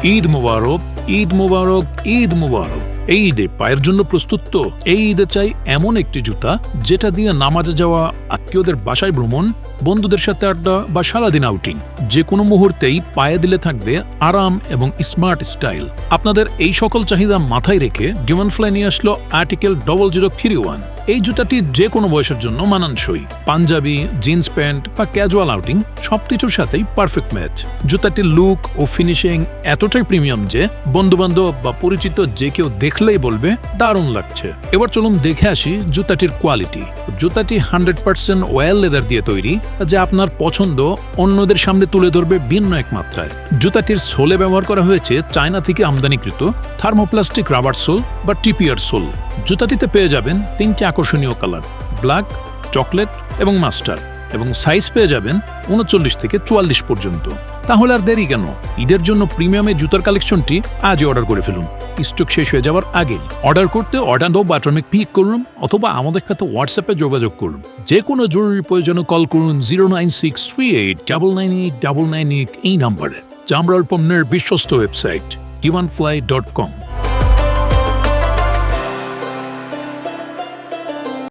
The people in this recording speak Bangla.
ঈদ মুবারক, ঈদ মুবারক, ঈদ মুবারক। এই ঈদে পায়ের জন্য প্রস্তুত তো? এই ঈদে চাই এমন একটি জুতা যেটা দিয়ে নামাজে যাওয়া, আত্মীয়দের বাসায় ভ্রমণ, বন্ধুদের সাথে আড্ডা বা সারাদিন আউটিং, যে কোনো মুহূর্তেই পায়ে দিলে থাকবে আরাম এবং স্মার্ট স্টাইল। আপনাদের এই সকল চাহিদা মাথায় রেখে ডিমনফ্লাই নিয়ে আসলো আর্টিকেল 0031। এই জুতাটি যে কোনো বয়সের জন্য মানানসই। পাঞ্জাবি, জিন্স প্যান্ট বা ক্যাজুয়াল আউটিং সবকিছুর সাথেই পারফেক্ট ম্যাচ। জুতাটির লুক ও ফিনিশিং এতটাই প্রিমিয়াম যে বন্ধুবান্ধব বা পরিচিত যে কেউ দেখলেই বলবে দারুণ লাগছে। এবার চলুন দেখে আসি জুতাটির কোয়ালিটি। জুতাটি 100% ওয়েল লেদার দিয়ে তৈরি, যা আপনার পছন্দ অন্যদের সামনে তুলে ধরবে ভিন্ন এক মাত্রায়। জুতাটির সোলে ব্যবহার করা হয়েছে চায়না থেকে আমদানিকৃত থার্মোপ্লাস্টিক রাবার সোল বা টিপিআর সোল। জুতাটিতে পেয়ে যাবেন 3টি আকর্ষণীয় কালার, ব্ল্যাক, চকলেট এবং মাস্টার্ড, এবং সাইজ পেয়ে যাবেন 39 থেকে 44 পর্যন্ত। তাহলে আর দেরি কেন? ঈদের জন্য প্রিমিয়ামের জুতার কালেকশনটি আজই অর্ডার করে ফেলুন, স্টক শেষ হয়ে যাওয়ার আগেই। অর্ডার করতে অর্ডার বাটনে ক্লিক করুন অথবা আমাদের সাথে হোয়াটসঅ্যাপে যোগাযোগ করুন। যে কোনো জরুরি প্রয়োজনে কল করুন 09638998998 এই নাম্বারে। জামরাল পণ্যের বিশ্বস্ত ওয়েবসাইট divanfly.com।